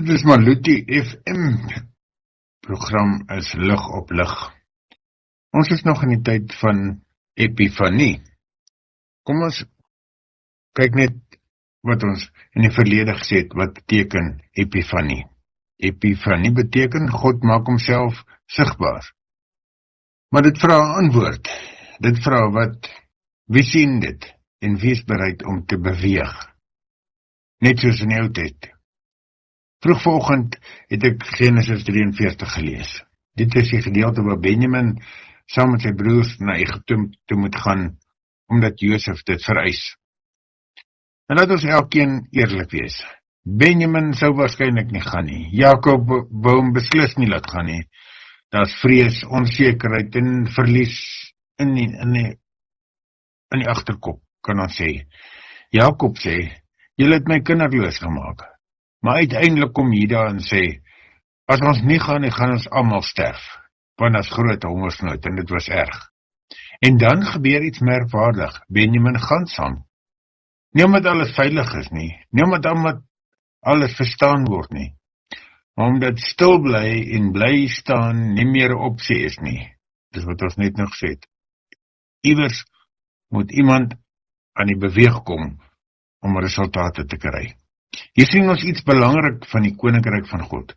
Dit is Maluti FM, program is lig op lig. Ons is nog in die tyd van Epifanie. Kom ons kyk net wat ons in die verlede gesê het, wat beteken Epifanie. Epifanie beteken God maak homself sigbaar. Maar dit vra 'n antwoord. Dit vra wie sien dit en wie is bereid om te beweeg? Net soos in die Ou Testament. Vroeg vanoggend het ek Genesis 43 gelees. Dit is die gedeelte waar Benjamin saam met sy broers na Egipte toe moet gaan, omdat Josef dit vereis. En laat ons elkeen eerlik wees. Benjamin sou waarskynlik nie gaan nie. Jakob wou hom beslis nie laat gaan nie. Daar's vrees, onsekerheid en verlies in die agterkop, kan ons sê. Jakob sê, julle het my kinderloos gemaak. Maar uiteindelik kom Juda en sê, as ons nie gaan, gaan ons almal sterf, want as groot hongersnood, en dit was erg. En dan gebeur iets merkwaardig, Benjamin gaan saam. Nie omdat alles veilig is nie, nie omdat alles verstaan word nie, maar omdat stil bly en bly staan nie meer 'n opsie is nie. Dis wat ons net nog gesê het. Iewers moet iemand aan die beweeg kom om resultate te kry. Hier sien ons iets belangrik van die koninkryk van God.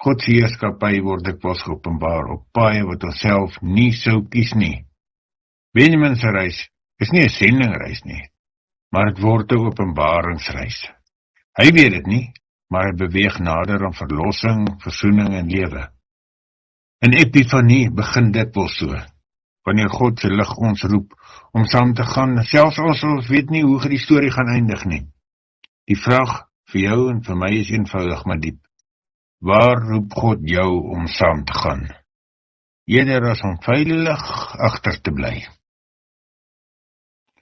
God se heerskappy word dikwels geopenbaar op paaie wat ons self nie sou kies nie. Benjamin se reis is nie 'n sendingreis nie, maar dit word 'n openbaringsreis. Hy weet dit nie, maar hy beweeg nader aan verlossing, versoening en lewe. In Epifanie begin dit wel so, wanneer God se lig ons roep om saam te gaan, selfs as ons weet nie hoe die storie gaan eindig nie. Die vraag vir jou en vir my is eenvoudig maar diep. Waar roep God jou om saam te gaan? Eerder as om veilig agter te bly.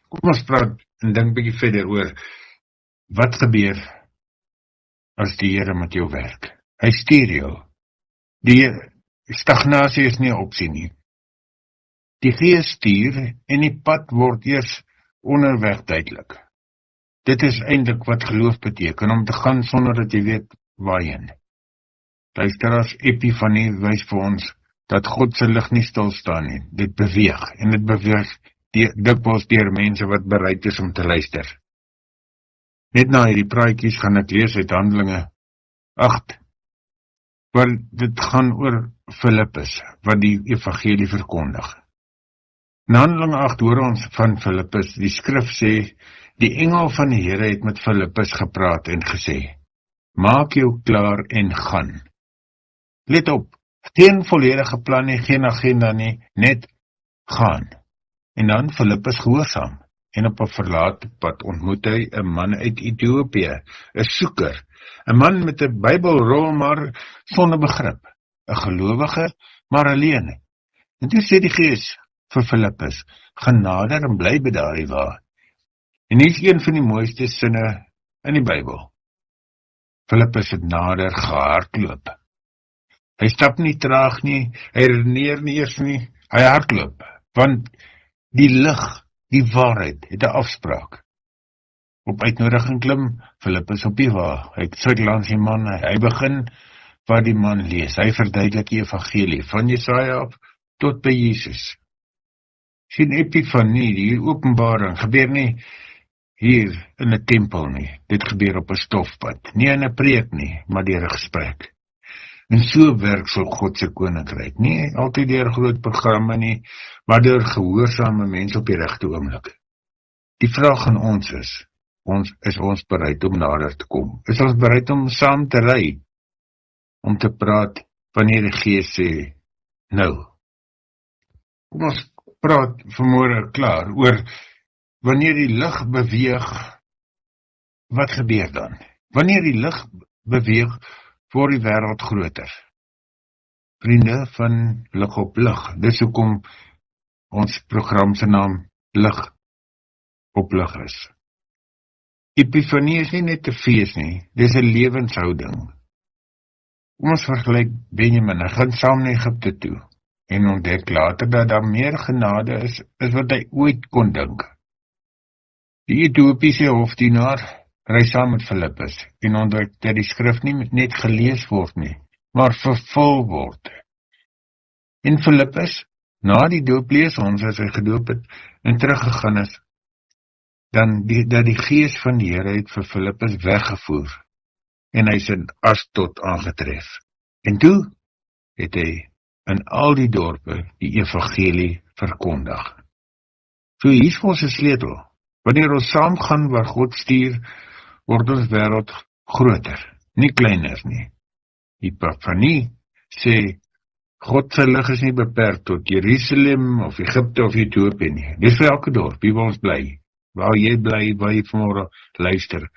Kom ons praat en dink bietjie verder oor wat gebeur as die Here met jou werk. Hy stuur jou. Die stagnasie is nie 'n opsie nie. Die Gees stuur en die pad word eers onderweg duidelik. Dit is eintlik wat geloof beteken, om te gaan sonder dat jy weet waarheen. Luisteraars, Epifanie wys vir ons dat God se lig nie stil staan nie. Dit beweeg, en dit beweeg dikwels deur mense wat bereid is om te luister. Net na hierdie praatjies gaan ek lees uit Handelinge 8, waar dit gaan oor Filippus, wat die evangelie verkondig. In Handelinge 8 hoor ons van Filippus, die skrif sê, die engel van die Here het met Filippus gepraat en gesê, maak jou klaar en gaan. Let op, geen volledige plan nie, geen agenda nie, net gaan. En dan Filippus gehoorsaam, en op 'n verlate pad ontmoet hy 'n man uit Ethiopië, 'n soeker, 'n man met 'n Bybelrol, maar sonder begrip, 'n gelowige, maar alleen. En toe sê die Gees vir Filippus, gaan nader en bly by daardie waar. En hier is een van die mooiste sinne in die Bybel. Filippus het nader gehardloop. Hy stap nie traag nie, hy redeneer nie eers nie, hy hardloop, want die lig, die waarheid, het 'n afspraak. Op uitnodiging klim Filippus op die wa. Hy sit langs die man, hy begin waar die man lees. Hy verduidelik die evangelie van Jesaja af tot by Jesus. Sien, Epifanie, die openbaring, gebeur nie hier in 'n tempel nie. Dit gebeur op 'n stofpad. Nie in 'n preek nie, maar deur 'n gesprek. En so werk so God se koninkryk. Nie altyd deur groot programme nie, maar deur gehoorsame mense op die regte oomblik. Die vraag aan ons is ons bereid om nader te kom? Is ons bereid om saam te ry? Om te praat wanneer die Gees sê, nou. Kom ons praat vanmôre klaar oor wanneer die lig beweeg, wat gebeur dan? Wanneer die lig beweeg, word die wêreld groter. Vriende van lig op lig. Dis hoekom ons program se naam lig op lig is. Epifanie is nie net 'n fees nie, dis 'n lewenshouding. Ons vergelyk Benjamin, hy gaan saam na Egipte toe en ontdek later dat daar meer genade is wat hy ooit kon dink. Die Ethiopiese hofdienaar ry saam met Filippus en ontdek dat die skrif nie net gelees word nie, maar vervul word. En Filippus, na die doop lees ons as hy gedoop het en teruggegaan is, dat die gees van die Here het vir Filippus weggevoer en hy is in Asdod aangetref. En toe het hy in al die dorpe die evangelie verkondig. So hier is ons 'n sleutel. Wanneer ons saamgaan waar God stuur, word ons wêreld groter, nie kleiner nie. Die Papanie sê, God se lig is nie beperk tot Jerusalem of Egipte of Ethiopië nie. Dis vir elke dorp, wie wil ons bly? Waar jy bly, waar jy vanmôre luister.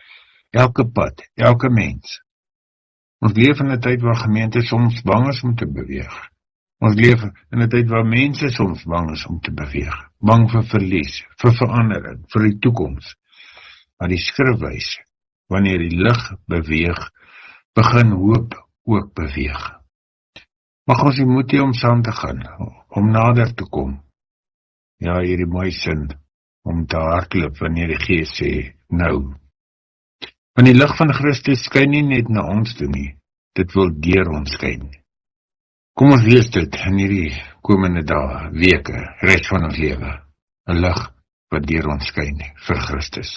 Elke pad, elke mens. Ons leef in 'n tyd waar gemeente soms bang is om te beweeg. Ons leef in 'n tyd waar mense soms bang is om te beweeg. Bang vir verlies, vir verandering, vir die toekoms. Maar die skrif wys, wanneer die lig beweeg, begin hoop ook beweeg. Mag ons die moed hê om saam te gaan, om nader te kom. Ja, hierdie mooi sin, om te hardloop wanneer die Gees sê, nou. Want die lig van Christus skyn nie net na ons toe nie, dit wil deur ons skyn. Kom ons lees dit in hierdie komende dae, weke, res van ons lewe, 'n lig wat deur ons skyn vir Christus.